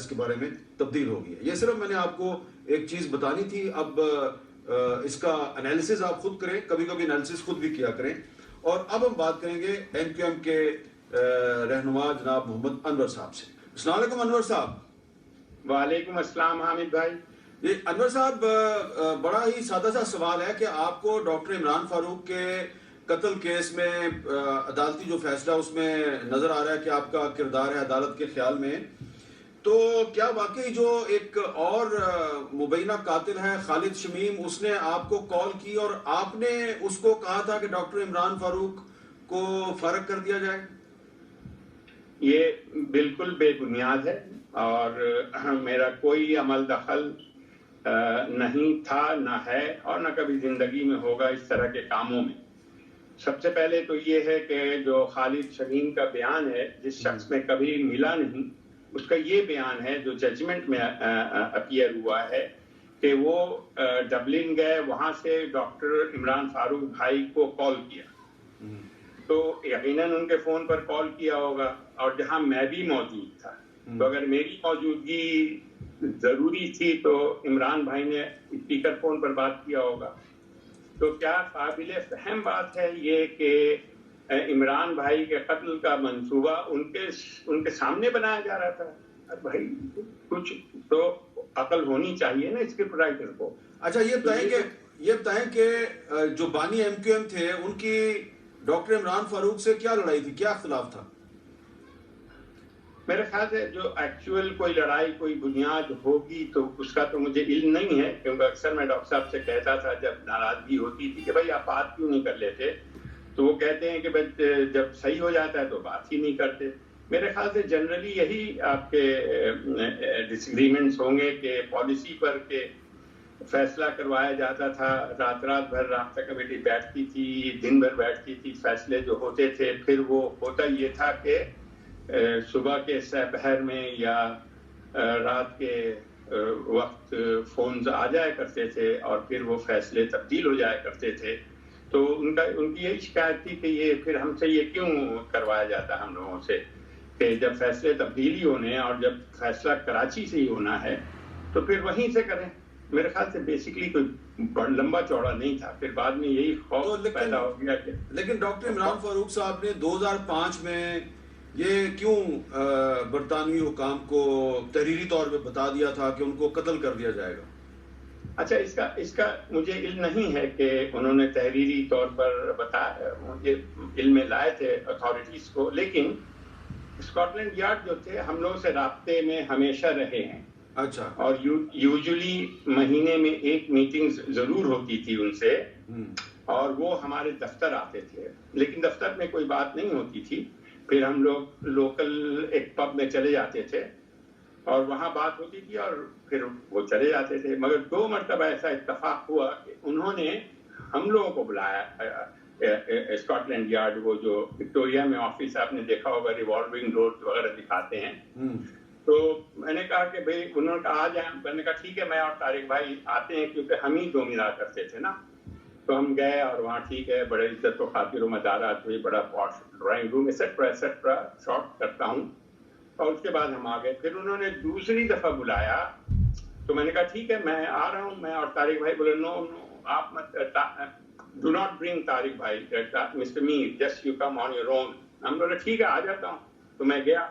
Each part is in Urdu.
اس کے بارے میں تبدیل ہو گئی ہے. یہ صرف میں نے آپ کو ایک چیز بتانی تھی. اب اس کا انالیسز آپ خود کریں, کبھی کبھی انالیسز خود بھی کیا کریں. اور اب ہم بات کریں گے این کیو ایم کے رہنما جناب محمد انور صاحب سے. السلام علیکم انور صاحب. وعلیکم السلام حامد بھائی. یہ انور صاحب, بڑا ہی سادہ سا سوال ہے کہ آپ کو ڈاکٹر عمران فاروق کے قتل کیس میں عدالتی جو فیصلہ اس میں نظر آ رہا ہے کہ آپ کا کردار ہے عدالت کے خیال میں, تو کیا واقعی جو ایک اور مبینہ قاتل ہے خالد شمیم, اس نے آپ کو کال کی اور آپ نے اس کو کہا تھا کہ ڈاکٹر عمران فاروق کو فارغ کر دیا جائے؟ یہ بالکل بے بنیاد ہے اور میرا کوئی عمل دخل نہیں تھا, نہ ہے اور نہ کبھی زندگی میں ہوگا اس طرح کے کاموں میں. سب سے پہلے تو یہ ہے کہ جو خالد شمیم کا بیان ہے, جس شخص میں کبھی ملا نہیں, اس کا یہ بیان ہے جو ججمنٹ میں اپیئر ہوا ہے کہ وہ ڈبلن گئے, وہاں سے ڈاکٹر عمران فاروق بھائی کو کال کیا. تو یقیناً ان کے فون پر کال کیا ہوگا, اور جہاں میں بھی موجود تھا, تو اگر میری موجودگی ضروری تھی تو عمران بھائی نے اسپیکر فون پر بات کیا ہوگا. تو کیا قابل فہم بات ہے یہ کہ عمران بھائی کے قتل کا منصوبہ ان کے سامنے بنایا جا رہا تھا؟ بھائی کچھ تو عقل ہونی چاہیے نا اسکرپٹ رائٹر کو. اچھا, یہ بتائیں کہ جو بانی ایم کیو ایم تھے, ان کی ڈاکٹر عمران فاروق سے کیا لڑائی تھی, کیا اختلاف تھا؟ میرے خیال سے جو ایکچوئل کوئی لڑائی کوئی بنیاد ہوگی تو اس کا تو مجھے علم نہیں ہے, کیونکہ اکثر میں ڈاکٹر صاحب سے کہتا تھا جب ناراضگی ہوتی تھی کہ بھائی آپ بات کیوں نہیں کر لیتے, تو وہ کہتے ہیں کہ بھائی جب صحیح ہو جاتا ہے تو بات ہی نہیں کرتے. میرے خیال سے جنرلی یہی آپ کے ڈس ایگریمنٹس ہوں گے کہ پالیسی پر کہ فیصلہ کروایا جاتا تھا, رات بھر رابطہ کمیٹی بیٹھتی تھی, دن بھر بیٹھتی تھی, فیصلے جو ہوتے تھے پھر وہ ہوتا یہ تھا کہ صبح کے سپہر میں یا رات کے وقت فونز آ جایا کرتے تھے اور پھر وہ فیصلے تبدیل ہو جایا کرتے تھے. تو ان کی یہی شکایت تھی کہ یہ پھر ہم سے یہ کیوں کروایا جاتا ہم لوگوں سے, کہ جب فیصلے تبدیلی ہونے اور جب فیصلہ کراچی سے ہی ہونا ہے تو پھر وہیں سے کریں. میرے خیال سے بیسکلی کوئی لمبا چوڑا نہیں تھا, پھر بعد میں یہی خوف پیدا ہو گیا کہ. لیکن ڈاکٹر عمران فاروق صاحب نے 2005 میں یہ کیوں برطانوی حکام کو تحریری طور پہ بتا دیا تھا کہ ان کو قتل کر دیا جائے گا؟ اچھا, اس کا مجھے علم نہیں ہے کہ انہوں نے تحریری طور پر بتایا, مجھے علم میں لائے تھے اتھارٹیز کو, لیکن اسکاٹ لینڈ یارڈ جو تھے ہم لوگوں سے رابطے میں ہمیشہ رہے ہیں. اچھا. اور یوزلی مہینے میں ایک میٹنگ ضرور ہوتی تھی ان سے, اور وہ ہمارے دفتر آتے تھے, لیکن دفتر میں کوئی بات نہیں ہوتی تھی. پھر ہم لوگ لوکل ایک پب میں چلے جاتے تھے اور وہاں بات ہوتی تھی اور پھر وہ چلے جاتے تھے. مگر 2 مرتبہ ایسا اتفاق ہوا کہ انہوں نے ہم لوگوں کو بلایا اسکاٹ لینڈ یارڈ, وہ جو وکٹوریا میں آفس آپ نے دیکھا ہوگا, ریوالونگ ڈور وغیرہ دکھاتے ہیں. تو میں نے کہا کہ بھئی, انہوں نے کہا آ جائیں. میں نے کہا ٹھیک ہے, میں اور طارق بھائی آتے ہیں, کیونکہ ہم ہی 2 ملا کرتے تھے نا. تو ہم گئے اور وہاں ٹھیک ہے, بڑے عزت و خاطر و مدارات ہوئی, بڑا پاش ڈرائنگ روم ایسٹرا شارٹ کرتا ہوں. اور اس کے بعد ہم آ گئے. پھر انہوں نے دوسری دفعہ بلایا تو میں نے کہا ٹھیک ہے میں آ رہا ہوں. میں اور طارق بھائی بولے نو آپ مت, ڈو ناٹ برنگ طارق بھائی, mister Mir, just you come on your own. ہم بولے ٹھیک ہے آ جاتا ہوں. تو میں گیا,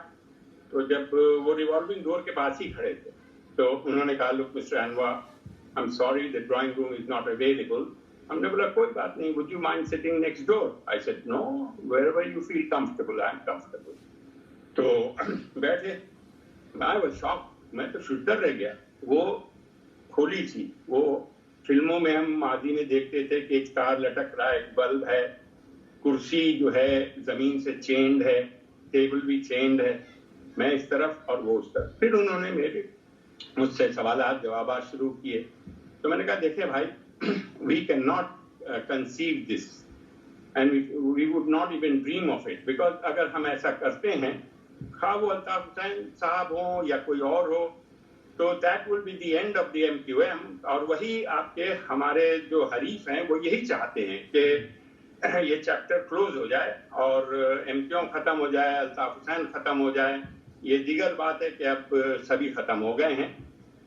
تو جب وہ ریوالونگ ڈور کے پاس ہی کھڑے تھے تو انہوں نے کہا look mister Anwar, I am sorry the drawing room is not available. ہم نے بولا کوئی بات نہیں, would you mind sitting next door? I said no, wherever you feel comfortable, I am comfortable. تو بیٹھے. I was shocked, میں تو شدر رہ گیا. وہ کھولی تھی, وہ فلموں میں ہم ماضی میں دیکھتے تھے کہ ایک تار لٹک رہا ہے, ایک بلب ہے, کرسی جو ہے زمین سے چینڈ ہے, ٹیبل بھی چینڈ ہے, میں اس طرف اور وہ اس طرف. پھر انہوں نے مجھ سے سوالات جوابات شروع کیے. تو میں نے کہا دیکھیں بھائی, we cannot conceive this and we would not even dream of it, because اگر ہم ایسا کرتے ہیں, خواہ وہ الطاف حسین صاحب ہوں یا کوئی اور ہو, تو that will be the end of the MQM. اور وہی آپ کے ہمارے جو حریف ہیں وہ یہی چاہتے ہیں کہ یہ چیپٹر کلوز ہو جائے اور MQM ختم ہو جائے, الطاف حسین ختم ہو جائے. یہ دیگر بات ہے کہ اب سبھی ختم ہو گئے ہیں.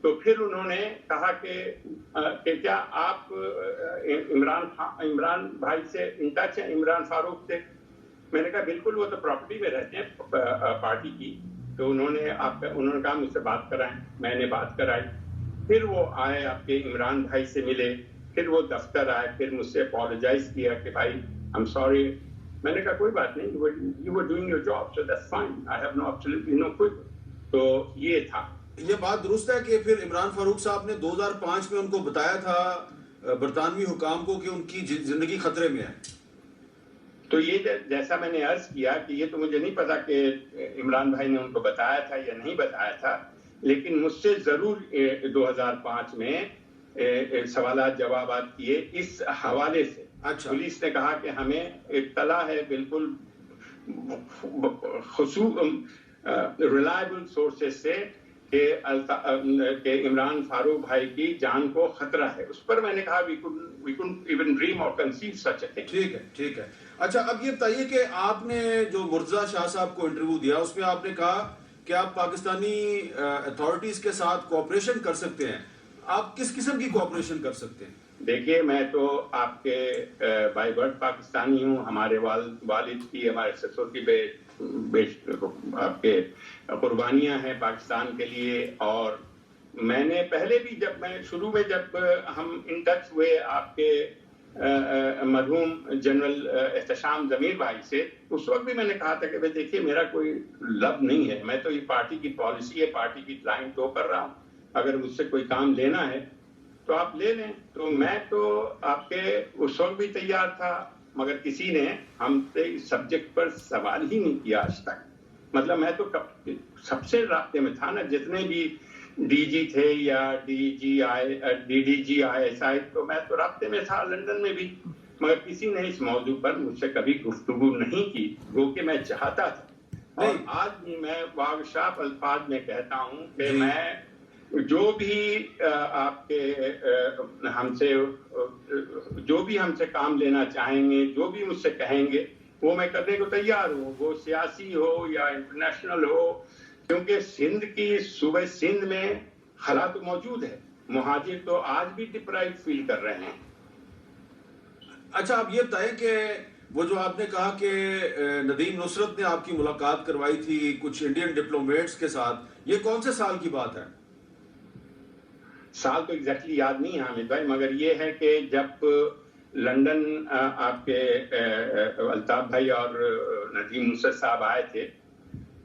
تو پھر انہوں نے کہا کہ کیا آپ عمران بھائی سے ان ٹچ ہیں, عمران فاروق سے؟ میں نے کہا بالکل, وہ تو پراپرٹی میں رہتے ہیں پارٹی کی. تو انہوں نے کہا مجھ سے بات کرائیں. میں نے بات کرائی. پھر وہ آئے, آپ کے عمران بھائی سے ملے. پھر وہ دفتر آئے, پھر مجھ سے اپولوجائز کیا کہ بھائی I'm sorry. میں نے کہا کوئی بات نہیں, you were doing your job, so that's fine. I have absolutely no quibble. تو یہ تھا. یہ بات درست ہے کہ پھر عمران فاروق صاحب نے 2005 میں ان کو بتایا تھا برطانوی حکام کو کہ ان کی زندگی خطرے میں ہے. تو یہ جیسا میں نے عرض کیا کہ یہ تو مجھے نہیں پتا کہ عمران بھائی نے ان کو بتایا تھا یا نہیں بتایا تھا, لیکن مجھ سے ضرور 2005 میں سوالات جوابات کیے اس حوالے سے. پولیس نے کہا کہ ہمیں اطلاع ہے بالکل ریلائبل سورسز سے کہ عمران فاروق بھائی کی جان کو خطرہ ہے. اس پر میں نے کہا we couldn't even dream or conceive such a thing. ٹھیک ہے. اچھا, اب یہ بتائیے کہ آپ نے جو مرتضیٰ شاہ صاحب کو انٹرویو دیا اس میں آپ نے کہا کہ آپ پاکستانی اتھارٹیز کے ساتھ کوآپریشن کر سکتے ہیں. آپ کس قسم کی کوآپریشن کر سکتے ہیں؟ دیکھیے, میں تو آپ کے بائی برتھ پاکستانی ہوں. ہمارے والد کی, ہمارے سسر کی آپ کے قربانیاں ہیں پاکستان کے لیے. اور میں نے پہلے بھی جب ہم ان ٹچ ہوئے آپ کے مرحوم جنرل احتشام ضمیر بھائی سے, اس وقت بھی میں نے کہا تھا کہ دیکھیے میرا کوئی لب نہیں ہے, میں تو یہ پارٹی کی پالیسی ہے, پارٹی کی لائن تو کر رہا ہوں. اگر مجھ سے کوئی کام لینا ہے تو آپ لے لیں. تو میں تو آپ کے اس وقت بھی تیار تھا, مگر کسی نے ہم سے اس سبجیکٹ پر سوال ہی نہیں کیا آج تک. مطلب میں تو سب سے رابطے میں تھا نا, جتنے بھی ڈی جی تھے یا D D G I S I, تو میں تو رابطے میں تھا لندن میں بھی, مگر کسی نے اس موضوع پر مجھ سے کبھی گفتگو نہیں کی, وہ کہ میں چاہتا تھا. اور آج بھی میں واگشاف الفاظ میں کہتا ہوں کہ میں جو بھی آپ کے ہم سے کام لینا چاہیں گے, جو بھی مجھ سے کہیں گے, وہ میں کرنے کو تیار ہوں, وہ سیاسی ہو یا انٹرنیشنل ہو, کیونکہ سندھ کی صوبہ سندھ میں خلا تو موجود ہے, مہاجر تو آج بھی ڈپرائیو فیل کر رہے ہیں. اچھا, آپ یہ بتائیں کہ وہ جو آپ نے کہا کہ ندیم نصرت نے آپ کی ملاقات کروائی تھی کچھ انڈین ڈپلومیٹس کے ساتھ, یہ کون سے سال کی بات ہے؟ سال تو ایگزیکٹلی یاد نہیں ہے حامد بھائی, مگر یہ ہے کہ جب لندن آپ کے الطاف بھائی اور ندیم نصرت صاحب آئے تھے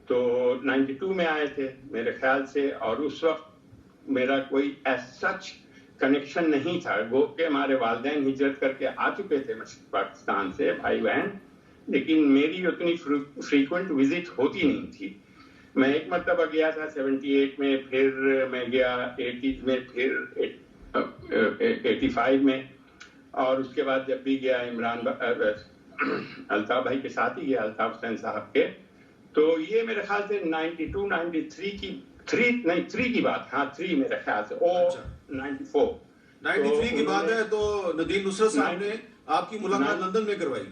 تو 92 میں آئے تھے میرے خیال سے, اور اس وقت میرا کوئی ایز سچ کنیکشن نہیں تھا. وہ کہ ہمارے والدین ہجرت کر کے آ چکے تھے پاکستان سے, بھائی بہن, لیکن میری اتنی فریکوینٹ وزٹ ہوتی نہیں تھی. میں ایک مرتبہ گیا تھا 78 میں, پھر میں گیا 80 میں, پھر 85 میں, اور اس کے بعد جب بھی گیا الطاف بھائی کے ساتھ ہی گیا, الطاف حسین صاحب کے. تو یہ میرے خیال سے 92 93 کی 3 کی بات, ہاں 3 میرے خیال سے, اور 93 کی بات ہے. تو ندیم نصرت صاحب نے آپ کی ملاقات لندن میں کروائی.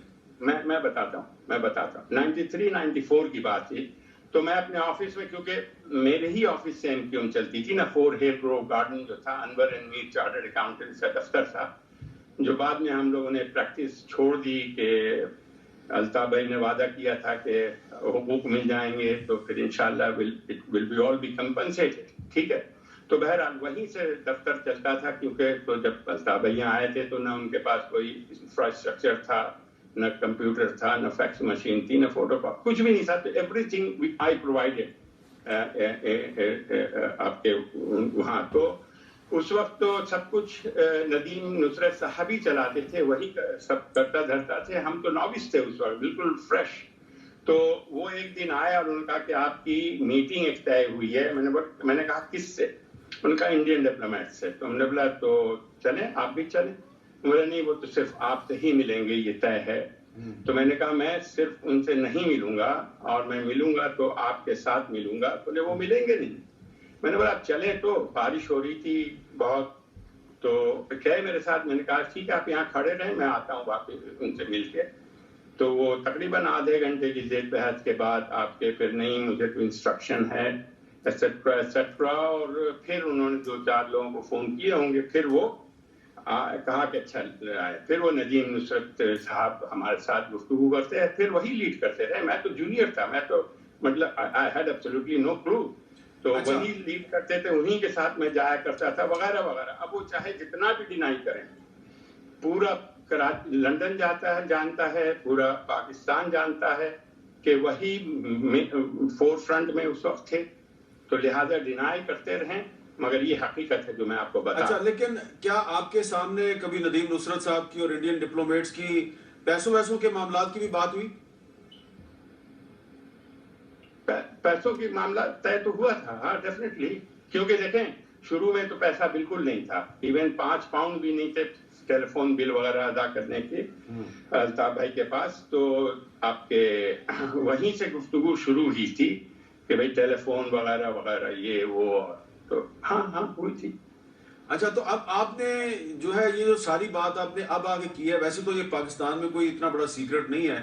میں بتاتا ہوں 93 94 کی بات تھی. تو میں اپنے آفس میں, کیونکہ میرے ہی آفس سے MQM چلتی تھی نا, 4 ہیل گروو گارڈن جو تھا, انور اینڈ میر چارٹرڈ اکاؤنٹنٹ کا دفتر تھا, جو بعد میں ہم لوگوں نے پریکٹس چھوڑ دی کہ الطاف بھائی نے وعدہ کیا تھا کہ حقوق مل جائیں گے تو پھر انشاءاللہ will be all be compensated. ٹھیک ہے, تو بہرحال وہیں سے دفتر چلتا تھا, کیونکہ تو جب الطاف بھائی آئے تھے تو نہ ان کے پاس کوئی انفراسٹرکچر تھا, نہ کمپیوٹر تھا, نہ فیکس مشین تھی, نہ فوٹو کاپی, کچھ بھی نہیں تھا. تو ایوری تھنگ آئی پرووائڈیڈ آپ کے وہاں. تو اس وقت تو سب کچھ ندیم نصرت صاحب ہی چلاتے تھے, وہی سب کرتا دھرتا تھے. ہم تو نوبس تھے اس وقت, بالکل فریش. تو وہ ایک دن آیا اور انہوں نے کہا کہ آپ کی میٹنگ ایک طے ہوئی ہے. میں نے کہا کس سے؟ ان کا انڈین ڈپلومیٹ سے. تو ہم نے بولا تو چلیں, آپ بھی چلیں. بولا نہیں, وہ تو صرف آپ سے ہی ملیں گے, یہ طے ہے. تو میں نے کہا میں صرف ان سے نہیں ملوں گا, اور میں ملوں گا تو آپ کے ساتھ ملوں گا. بولے وہ ملیں گے نہیں. میں نے بولا آپ چلیں. تو بارش ہو رہی تھی بہت, تو کہے میرے ساتھ. میں نے کہا ٹھیک ہے, آپ یہاں کھڑے رہیں, میں آتا ہوں واپس ان سے مل کے. تو وہ تقریباً آدھے گھنٹے کی زیر بحث کے بعد آپ کے پھر نہیں مجھے تو انسٹرکشن ہے ایٹسٹرا ایٹسٹرا، اور پھر انہوں نے 2-4 لوگوں کو فون کیے ہوں گے، پھر وہ کہا کہ اچھا آئے، پھر وہ ندیم نصرت صاحب ہمارے ساتھ گفتگو کرتے ہیں، پھر وہی لیڈ کرتے رہے. میں تو جونیئر تھا، میں تو مطلب آئی ہیڈ ایبسولوٹلی نو کلو، تو وہی لیڈ کرتے تھے، انہی کے ساتھ میں جایا کرتا تھا وغیرہ وغیرہ. اب وہ چاہے جتنا بھی ڈینائی کریں، پورا لندن جانتا ہے، پورا پاکستان جانتا ہے کہ وہی فور فرنٹ میں اس وقت تھے، تو لہٰذا ڈینائی کرتے رہیں، مگر یہ حقیقت ہے جو میں آپ کو بتا. اچھا، لیکن کیا آپ کے سامنے کبھی ندیم نصرت صاحب کی اور انڈین ڈپلومیٹس کی پیسوں کے معاملات کی بھی بات ہوئی؟ پیسوں کی معاملہ طے تو ہوا تھا، ہاں ڈیفینیٹلی، کیونکہ دیکھیں شروع میں تو پیسہ بالکل نہیں تھا، ایون 5 پاؤنڈ بھی نہیں تھے ٹیلی فون بل وغیرہ ادا کرنے کے الطاف بھائی کے پاس. تو آپ کے وہیں سے گفتگو شروع ہوئی تھی کہ بھائی ٹیلی فون وغیرہ وغیرہ یہ وہ، تو ہاں ہوئی تھی. اچھا، تو اب آپ نے جو ہے یہ جو ساری بات آپ نے اب آگے کی ہے، ویسے تو یہ پاکستان میں کوئی اتنا بڑا سیکرٹ نہیں ہے،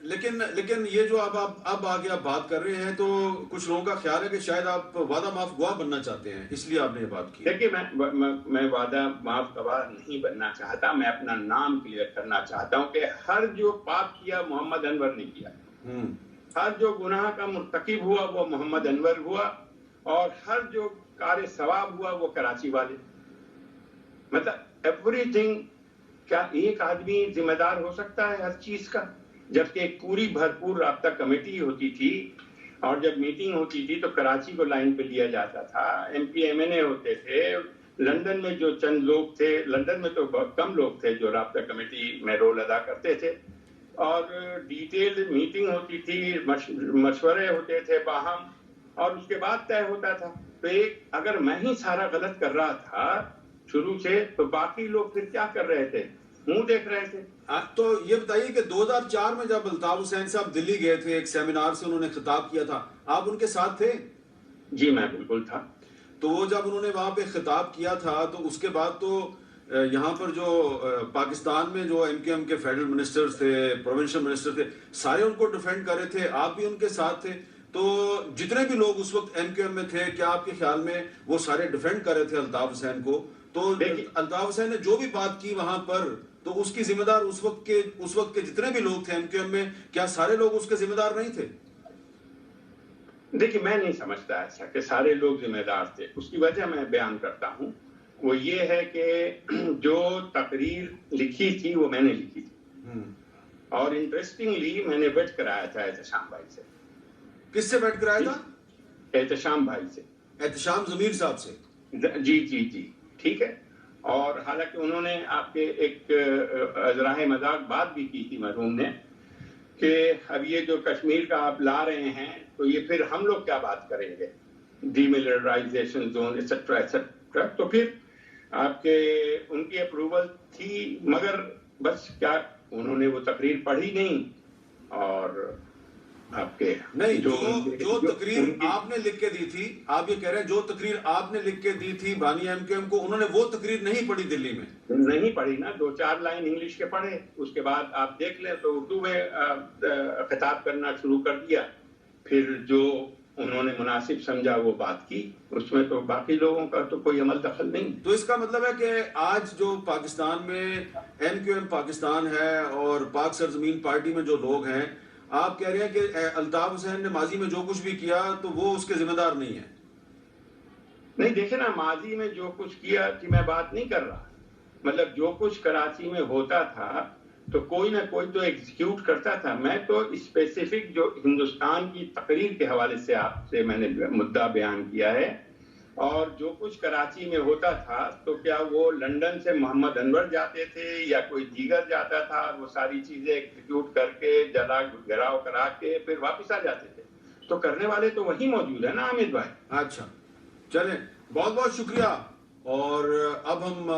لیکن یہ جو اب آگے آپ بات کر رہے ہیں تو کچھ لوگوں کا خیال ہے کہ شاید آپ وعدہ معاف گواہ بننا چاہتے ہیں، اس لیے آپ نے یہ بات کی. دیکھیے میں وعدہ معاف گواہ نہیں بننا چاہتا، میں اپنا نام کلیئر کرنا چاہتا ہوں کہ ہر جو پاپ کیا محمد انور نے کیا، ہر جو گناہ کا مرتکب ہوا وہ محمد انور ہوا، اور ہر جو کار ثواب ہوا وہ کراچی والے. مطلب ایوری تھنگ. کیا ایک آدمی ذمہ دار ہو سکتا ہے ہر چیز کا؟ جبکہ ایک پوری بھرپور رابطہ کمیٹی ہوتی تھی، اور جب میٹنگ ہوتی تھی تو کراچی کو لائن پہ لیا جاتا تھا، ایم پی ایم این اے ہوتے تھے، لندن میں جو چند لوگ تھے، لندن میں تو بہت کم لوگ تھے جو رابطہ کمیٹی میں رول ادا کرتے تھے، اور ڈیٹیل میٹنگ ہوتی تھی، مشورے ہوتے تھے باہم، اور اس کے بعد طے ہوتا تھا. تو اگر میں ہی سارا غلط کر رہا تھا شروع سے، تو باقی لوگ پھر کیا کر رہے تھے؟ منہ دیکھ رہے تھے. تو یہ بتائیے کہ 2004 میں جب الطاف حسین صاحب دلی گئے تھے، ایک سیمینار سے انہوں نے خطاب کیا تھا، آپ ان کے ساتھ تھے؟ جی میں بالکل تھا. تو وہ جب انہوں نے وہاں پہ خطاب کیا تھا تو اس کے بعد تو یہاں پر جو پاکستان میں جو ایم کیو ایم کے فیڈرل منسٹرز تھے، پروونشل منسٹر تھے، سارے ان کو ڈیفینڈ کر رہے تھے، آپ بھی ان کے ساتھ تھے. تو جتنے بھی لوگ اس وقت ایم کیو ایم میں تھے، کیا آپ کے خیال میں وہ سارے ڈیفینڈ کر رہے تھے الطاف حسین کو؟ تو الطاف حسین نے جو بھی بات کی وہاں پر، تو اس کی ذمہ دار اس وقت کے جتنے بھی لوگ تھے ایم کیو ایم میں، کیا سارے لوگ اس کے ذمہ دار نہیں تھے؟ دیکھیے میں نہیں سمجھتا ایسا کہ سارے لوگ ذمہ دار تھے. اس کی وجہ میں بیان کرتا ہوں، وہ یہ ہے کہ جو تقریر لکھی تھی وہ میں نے لکھی تھی، اور انٹرسٹنگلی میں نے ویٹ کرایا تھا احتشام بھائی سے. کس سے ویٹ کرایا تھا؟ احتشام بھائی سے، احتشام ضمیر صاحب سے. جی ٹھیک ہے. اور حالانکہ انہوں نے آپ کے ایک ازراہ مذاق بات بھی کی تھی مرحوم نے کہ اب یہ جو کشمیر کا آپ لا رہے ہیں تو یہ پھر ہم لوگ کیا بات کریں گے، D militarisation zone etcetera etcetera. تو پھر آپ کے ان کی اپروول تھی، مگر بس کیا انہوں نے وہ تقریر پڑھی نہیں، اور آپ کے نہیں جو تقریر آپ نے لکھ کے دی تھی، آپ یہ کہہ رہے ہیں جو تقریر آپ نے لکھ کے دی تھی بانی ایم کیو ایم کو، انہوں نے وہ تقریر نہیں پڑھی دلی میں؟ نہیں پڑھی نا، 2-4 لائن انگلش کے پڑھے، اس کے بعد آپ دیکھ لیں تو اردو میں خطاب کرنا شروع کر دیا. پھر جو انہوں نے مناسب سمجھا وہ بات کی، اس میں تو باقی لوگوں کا تو کوئی عمل دخل نہیں. تو اس کا مطلب ہے کہ آج جو پاکستان میں ایم کیو ایم پاکستان ہے اور پاک سرزمین پارٹی میں جو لوگ ہیں، آپ کہہ رہے ہیں کہ الطاف حسین نے ماضی میں جو کچھ بھی کیا تو وہ اس کے ذمہ دار نہیں ہے؟ نہیں دیکھیں نا، ماضی میں جو کچھ کیا کہ میں بات نہیں کر رہا، مطلب جو کچھ کراچی میں ہوتا تھا تو کوئی نہ کوئی تو ایگزیکیوٹ کرتا تھا. میں تو اسپیسیفک جو ہندوستان کی تقریر کے حوالے سے آپ سے میں نے مدعا بیان کیا ہے، اور جو کچھ کراچی میں ہوتا تھا تو کیا وہ لندن سے محمد انور جاتے تھے یا کوئی دیگر جاتا تھا، وہ ساری چیزیں ایگزیکیوٹ کر کے جلا گھراؤ کرا کے پھر واپس آ جاتے تھے. تو کرنے والے تو وہی موجود ہے نا حامد بھائی. اچھا چلیں، بہت بہت شکریہ. اور اب ہم